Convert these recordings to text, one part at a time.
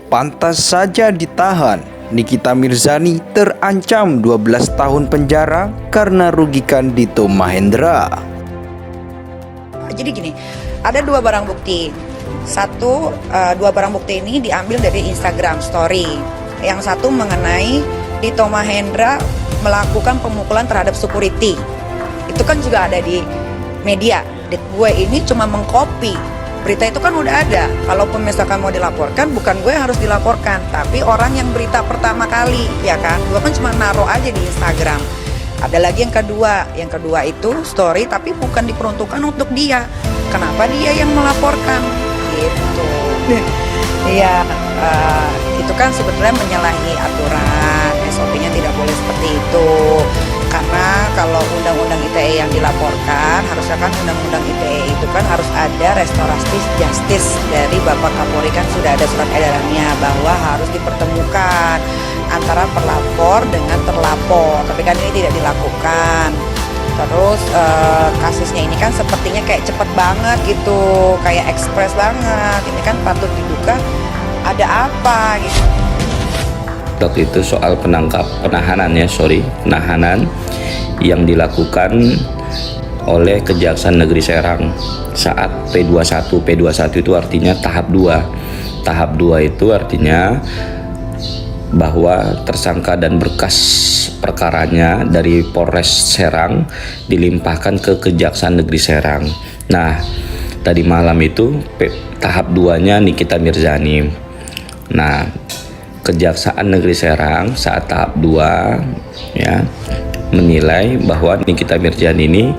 Pantas saja ditahan. Nikita Mirzani terancam 12 tahun penjara karena rugikan Dito Mahendra. Jadi gini, ada dua barang bukti. Dua barang bukti ini diambil dari Instagram Story. Yang satu mengenai Dito Mahendra melakukan pemukulan terhadap security. Itu kan juga ada di media. Gue ini cuma mengcopy. Berita itu kan udah ada. Kalaupun misalkan mau dilaporkan, bukan gue yang harus dilaporkan, tapi orang yang berita pertama kali, ya kan? Gue kan cuma naruh aja di Instagram. Ada lagi yang kedua. Yang kedua itu story, tapi bukan diperuntukkan untuk dia. Kenapa dia yang melaporkan? Gitu. Iya, itu kan sebenarnya menyalahi aturan. SOP-nya tidak boleh seperti itu. Karena kalau undang-undang ITE yang dilaporkan, harusnya kan undang-undang ITE itu kan harus ada restoratif justice dari Bapak Kapolri, kan sudah ada surat edarannya bahwa harus dipertemukan antara pelapor dengan terlapor, tapi kan ini tidak dilakukan. Terus kasusnya ini kan sepertinya kayak cepet banget gitu, kayak ekspres banget. Ini kan patut diduga ada apa gitu. Waktu itu soal penahanan yang dilakukan oleh Kejaksaan Negeri Serang saat P21 itu artinya tahap 2. Tahap 2 itu artinya bahwa tersangka dan berkas perkaranya dari Polres Serang dilimpahkan ke Kejaksaan Negeri Serang. Nah, tadi malam itu tahap 2-nya Nikita Mirzani. Nah, Kejaksaan Negeri Serang saat tahap 2 ya menilai bahwa Nikita Mirzani ini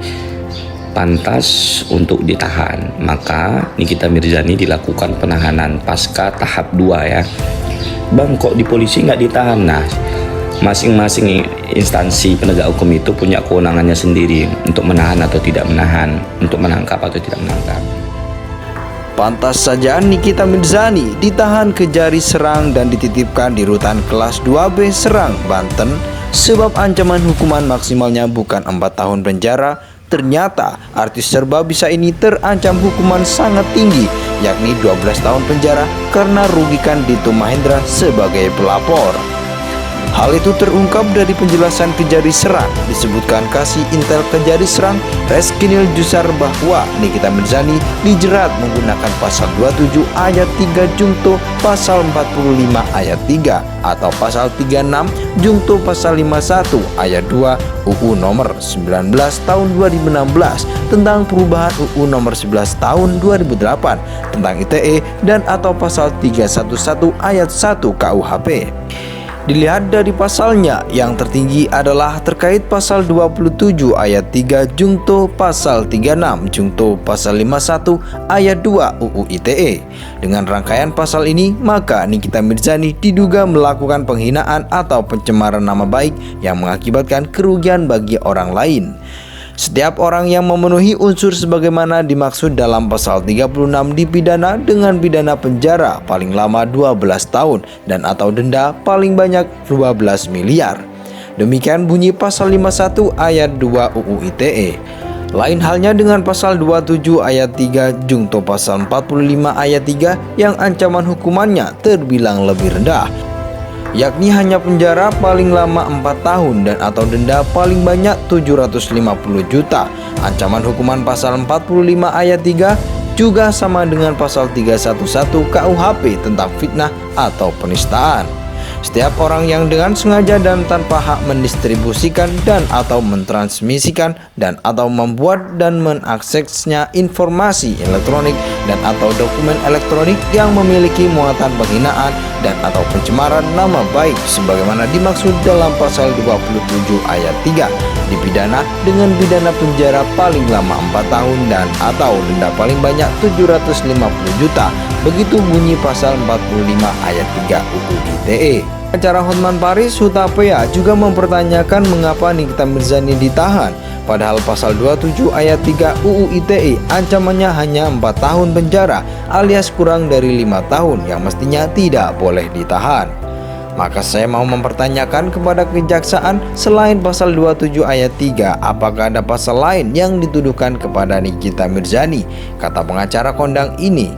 pantas untuk ditahan. Maka Nikita Mirzani dilakukan penahanan pasca tahap 2 ya. Bang, kok di polisi nggak ditahan? Nah, masing-masing instansi penegak hukum itu punya kewenangannya sendiri untuk menahan atau tidak menahan, untuk menangkap atau tidak menangkap. Pantas saja Nikita Mirzani ditahan Kejari Serang dan dititipkan di rutan kelas 2B Serang, Banten, sebab ancaman hukuman maksimalnya bukan 4 tahun penjara. Ternyata artis serba bisa ini terancam hukuman sangat tinggi, yakni 12 tahun penjara karena rugikan Dito Mahendra sebagai pelapor. Hal itu terungkap dari penjelasan Kejari Serang. Disebutkan Kasih Intel Kejari Serang, Reskinil Jusar, bahwa Nikita Mirzani dijerat menggunakan pasal 27 ayat 3 Jungto pasal 45 ayat 3 atau pasal 36 Jungto pasal 51 ayat 2 UU nomor 19 tahun 2016 tentang perubahan UU nomor 11 tahun 2008 tentang ITE dan atau pasal 311 ayat 1 KUHP. Dilihat dari pasalnya, yang tertinggi adalah terkait pasal 27 ayat 3 Jungto pasal 36 Jungto pasal 51 ayat 2 UU ITE. Dengan rangkaian pasal ini, maka Nikita Mirzani diduga melakukan penghinaan atau pencemaran nama baik yang mengakibatkan kerugian bagi orang lain. Setiap orang yang memenuhi unsur sebagaimana dimaksud dalam pasal 36 dipidana dengan pidana penjara paling lama 12 tahun dan atau denda paling banyak 12 miliar. Demikian bunyi pasal 51 ayat 2 UU ITE. Lain halnya dengan pasal 27 ayat 3 Jungto pasal 45 ayat 3 yang ancaman hukumannya terbilang lebih rendah, yakni hanya penjara paling lama 4 tahun dan atau denda paling banyak 750 juta. Ancaman hukuman pasal 45 ayat 3 juga sama dengan pasal 311 KUHP tentang fitnah atau penistaan. Setiap orang yang dengan sengaja dan tanpa hak mendistribusikan dan atau mentransmisikan dan atau membuat dan mengaksesnya informasi elektronik dan atau dokumen elektronik yang memiliki muatan penghinaan dan atau pencemaran nama baik sebagaimana dimaksud dalam pasal 27 ayat 3 dipidana dengan pidana penjara paling lama 4 tahun dan atau denda paling banyak 750 juta. Begitu bunyi pasal 45 ayat 3 UU ITE. Acara Hotman Paris Hutapea juga mempertanyakan mengapa Nikita Mirzani ditahan, padahal pasal 27 ayat 3 UU ITE ancamannya hanya 4 tahun penjara alias kurang dari 5 tahun yang mestinya tidak boleh ditahan. Maka saya mau mempertanyakan kepada kejaksaan, selain pasal 27 ayat 3, apakah ada pasal lain yang dituduhkan kepada Nikita Mirzani? Kata pengacara kondang ini,